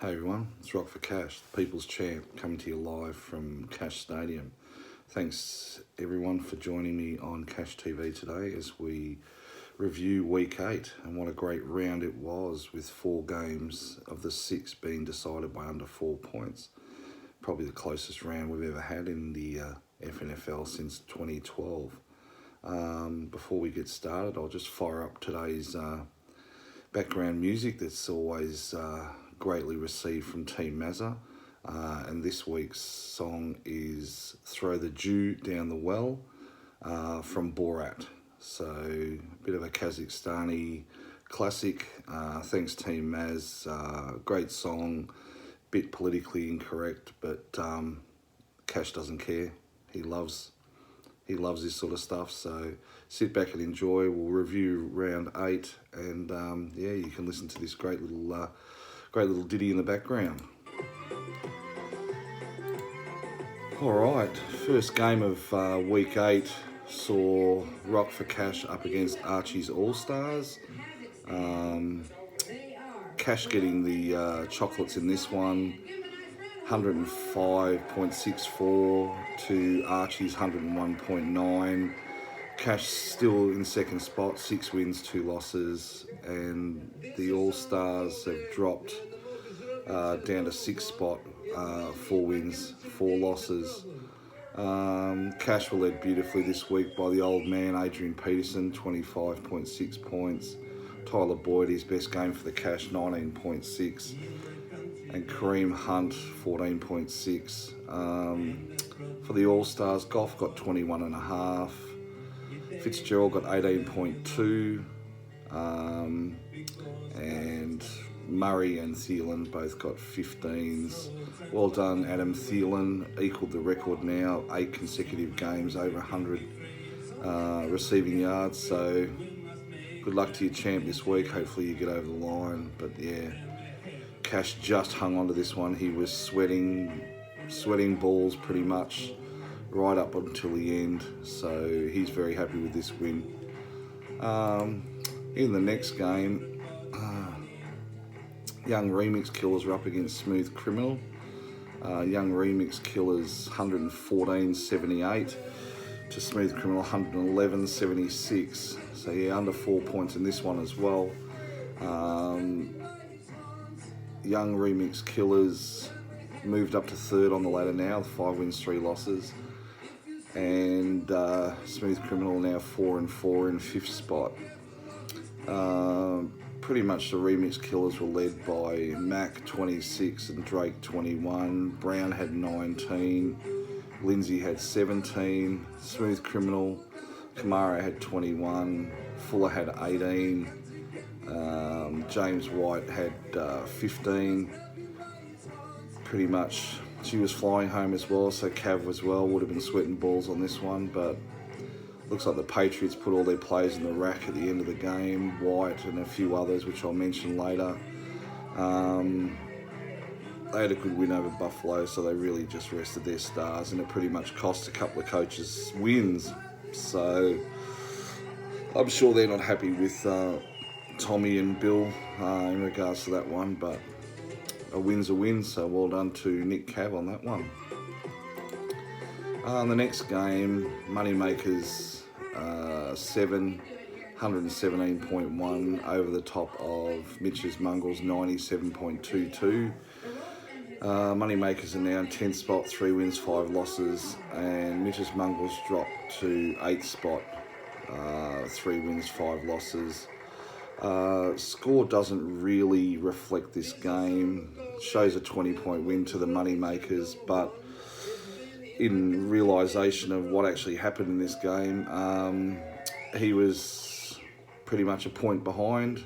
Hey everyone, it's Rock for Cash, the People's Champ, coming to you live from Cash Stadium. Thanks everyone for joining me on Cash TV today as we review Week 8, and what a great round it was, with 4 games of the 6 being decided by under 4 points. Probably the closest round we've ever had in the FNFL since 2012. Before we get started, I'll just fire up today's background music that's always greatly received from Team Mazza, and this week's song is Throw the Dew Down the Well from Borat. So a bit of a Kazakhstani classic. Thanks Team Maz, great song, bit politically incorrect, but Cash doesn't care. He loves this sort of stuff, so sit back and enjoy. We'll review round 8, and you can listen to this great little ditty in the background. Alright, first game of week 8 saw Rock for Cash up against Archie's All-Stars. Cash getting the chocolates in this one, 105.64 to Archie's 101.9. Cash still in second spot, 6 wins, 2 losses, and the All-Stars have dropped down to 6th spot, 4 wins, 4 losses. Cash were led beautifully this week by the old man Adrian Peterson, 25.6 points. Tyler Boyd, his best game for the Cash, 19.6. And Kareem Hunt, 14.6. For the All-Stars, Goff got 21.5. Fitzgerald got 18.2. And Murray and Thielen both got 15s. Well done, Adam Thielen. Equalled the record now, 8 consecutive games over 100 receiving yards. So good luck to your champ this week. Hopefully you get over the line. But yeah, Cash just hung on to this one. He was sweating balls pretty much right up until the end. So he's very happy with this win. In the next game, Young Remix Killers are up against Smooth Criminal. Young Remix Killers 114.78 to Smooth Criminal 111.76. So yeah, under 4 points in this one as well. Young Remix Killers moved up to 3rd on the ladder now, 5 wins, 3 losses. And Smooth Criminal now 4-4 in 5th spot. Pretty much the Remix Killers were led by Mac 26 and Drake 21. Brown had 19. Lindsay had 17. Smooth Criminal, Kamara had 21. Fuller had 18. James White had 15. Pretty much she was flying home as well, so Cav as well would have been sweating balls on this one, but looks like the Patriots put all their players in the rack at the end of the game. White and a few others, which I'll mention later. They had a good win over Buffalo, so they really just rested their stars, and it pretty much cost a couple of coaches wins. So I'm sure they're not happy with Tommy and Bill in regards to that one, but a win's a win, so well done to Nick Cav on that one. The next game, Moneymakers 7, 117.1 over the top of Mitch's Mongrels 97.22. Moneymakers are now in 10th spot, 3 wins, 5 losses, and Mitch's Mongrels dropped to 8th spot, 3 wins, 5 losses. Score doesn't really reflect this game. Shows a 20-point win to the Moneymakers, but in realisation of what actually happened in this game, he was pretty much a point behind,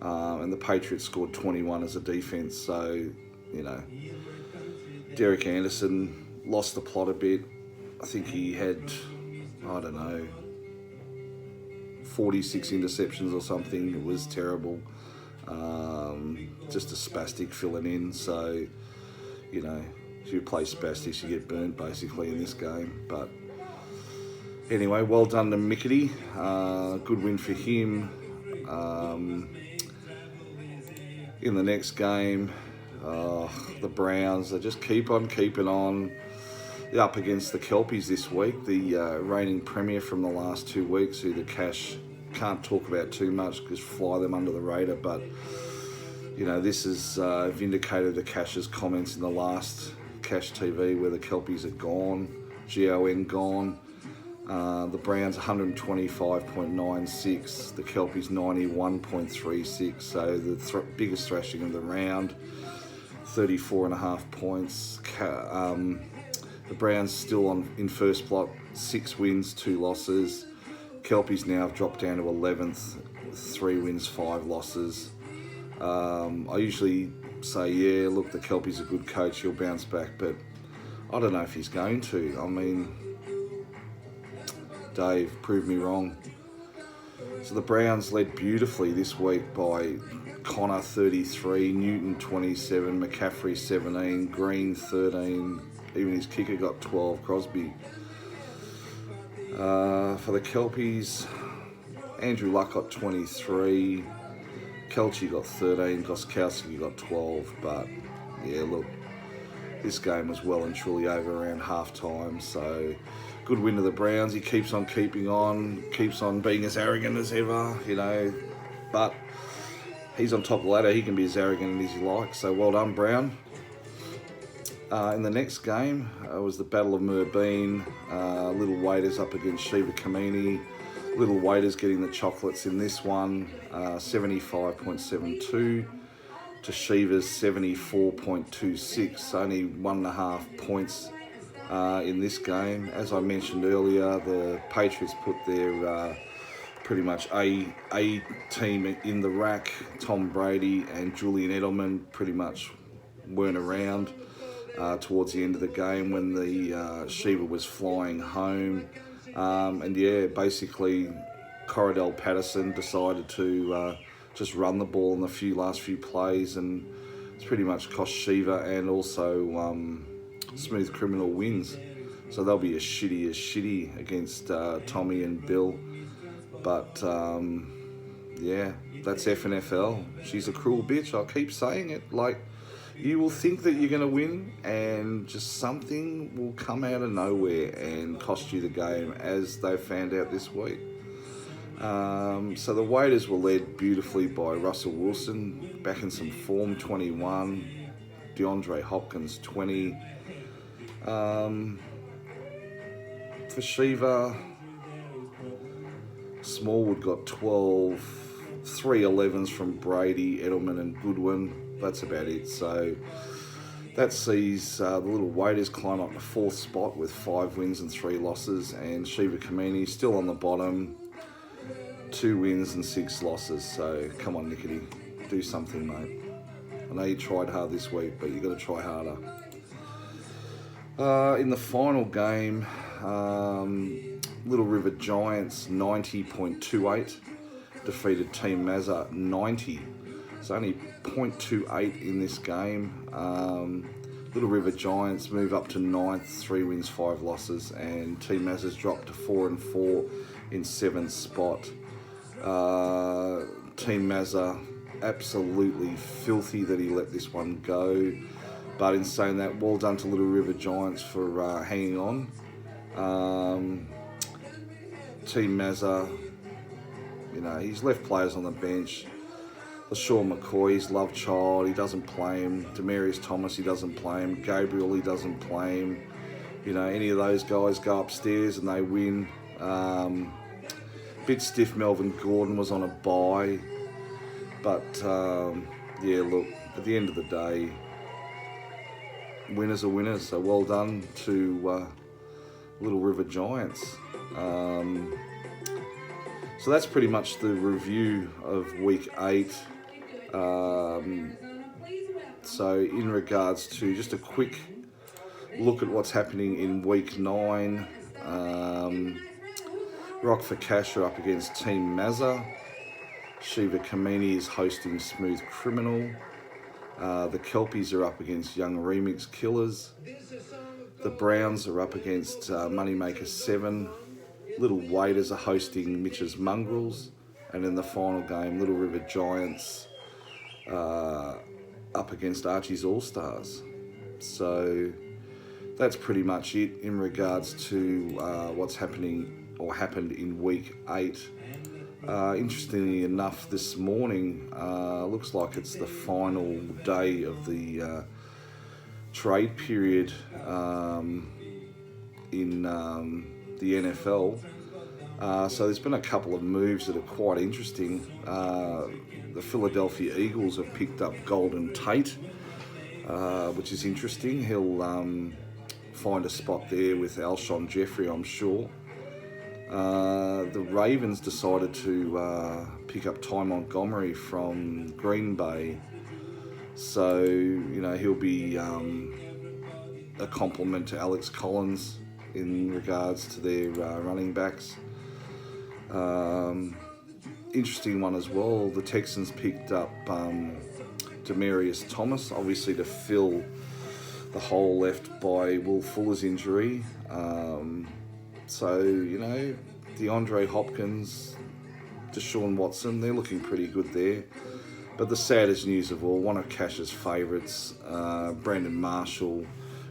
and the Patriots scored 21 as a defence. So, you know, Derek Anderson lost the plot a bit. I think he had, 46 interceptions or something. It was terrible. Just a spastic filling in. So, you know, if you play spastics, you get burnt basically in this game. But anyway, well done to Mickety. Good win for him. In the next game, The Browns, they just keep on keeping on. They're up against the Kelpies this week, the reigning premier from the last 2 weeks, who the Cash can't talk about too much because fly them under the radar. But, you know, this has vindicated the Cash's comments in the last Cash TV where the Kelpies are gone, GON gone. The Browns 125.96, the Kelpies 91.36, so the biggest thrashing of the round, 34.5 points. The Browns still in first plot, 6 wins, 2 losses. Kelpies now have dropped down to 11th, 3 wins, 5 losses. I usually say, yeah, look, the Kelpies a good coach, he'll bounce back, but I don't know if he's going to. I mean, Dave, prove me wrong. So the Browns led beautifully this week by Connor 33, Newton 27, McCaffrey 17, Green 13, even his kicker got 12, Crosby. For the Kelpies, Andrew Luck got 23, Kelchi got 13, Goskowski got 12, but yeah, look, this game was well and truly over around half time, so good win to the Browns. He keeps on keeping on, keeps on being as arrogant as ever, you know, but he's on top of the ladder. He can be as arrogant as he likes, so well done, Brown. In the next game was the Battle of Merbein. Little Waiters up against Shiva Kamini. Little Waiters getting the chocolates in this one, 75.72 to Shiva's 74.26, only 1.5 points in this game. As I mentioned earlier, the Patriots put their pretty much A team in the rack. Tom Brady and Julian Edelman pretty much weren't around towards the end of the game when the Shiva was flying home. And yeah, basically Corradell Patterson decided to just run the ball in the last few plays, and it's pretty much cost Shiva and also Smooth Criminal wins. So they'll be as shitty against Tommy and Bill. But yeah, that's FNFL. She's a cruel bitch. I'll keep saying it. Like, you will think that you're going to win and just something will come out of nowhere and cost you the game, as they found out this week. So the Waiters were led beautifully by Russell Wilson, back in some form, 21, DeAndre Hopkins, 20. For Shiva, Smallwood got 12, 3 11s from Brady, Edelman and Goodwin. That's about it. So that sees the Little Waiters climb up to 4th spot with 5 wins and 3 losses, and Shiva Kamini still on the bottom, 2 wins and 6 losses. So come on, Nickety, do something, mate. I know you tried hard this week, but you got to try harder. In the final game, Little River Giants 90.28 defeated Team Mazza 90. It's only 0.28 in this game. Little River Giants move up to 9th, 3 wins, 5 losses, and Team Mazza's dropped to 4-4 in 7th spot. Team Mazza, absolutely filthy that he let this one go. But in saying that, well done to Little River Giants for hanging on. Team Mazza, you know, he's left players on the bench. LaShawn McCoy's love child, he doesn't play him. Demarius Thomas, he doesn't play him. Gabriel, he doesn't play him. You know, any of those guys go upstairs and they win. Bit stiff, Melvin Gordon was on a bye. But, yeah, look, at the end of the day, winners are winners. So well done to Little River Giants. So that's pretty much the review of week 8. So in regards to just a quick look at what's happening in week 9, Rock for Cash are up against Team Mazza. Shiva Kamini is hosting Smooth Criminal. The Kelpies are up against Young Remix Killers. The Browns are up against Moneymaker 7. Little Waiters are hosting Mitch's Mongrels. And in the final game, Little River Giants up against Archie's All-Stars. So that's pretty much it in regards to what's happening or happened in week 8. Interestingly enough, this morning looks like it's the final day of the trade period in the NFL. So there's been a couple of moves that are quite interesting. The Philadelphia Eagles have picked up Golden Tate, which is interesting. He'll find a spot there with Alshon Jeffrey, I'm sure. The Ravens decided to pick up Ty Montgomery from Green Bay. So, he'll be a compliment to Alex Collins in regards to their running backs. Interesting one as well. The Texans picked up Demaryius Thomas, obviously to fill the hole left by Will Fuller's injury. So, DeAndre Hopkins, Deshaun Watson, they're looking pretty good there. But the saddest news of all, one of Cash's favourites, Brandon Marshall,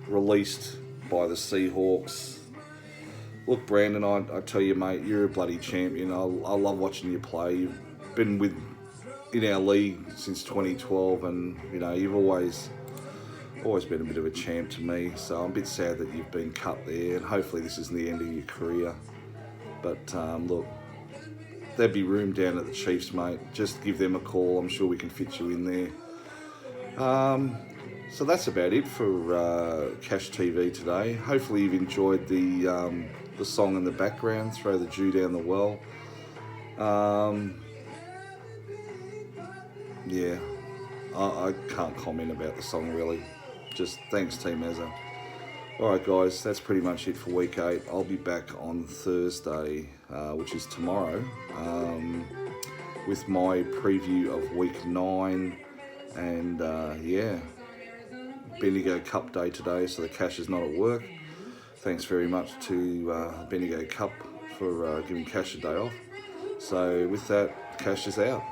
released by the Seahawks. Look, Brandon, I tell you, mate, you're a bloody champion. I love watching you play. You've been in our league since 2012, and you've always been a bit of a champ to me. So I'm a bit sad that you've been cut there, and hopefully this isn't the end of your career. But look, there'd be room down at the Chiefs, mate. Just give them a call. I'm sure we can fit you in there. So that's about it for Cash TV today. Hopefully you've enjoyed the song in the background, Throw the Jew Down the Well. Yeah, I can't comment about the song really. Just thanks, Team Ezza. Alright guys, that's pretty much it for week 8. I'll be back on Thursday, which is tomorrow, with my preview of week 9. And Bendigo Cup Day today, so the Cash is not at work. Thanks very much to Bendigo Cup for giving Cash a day off. So with that, Cash is out.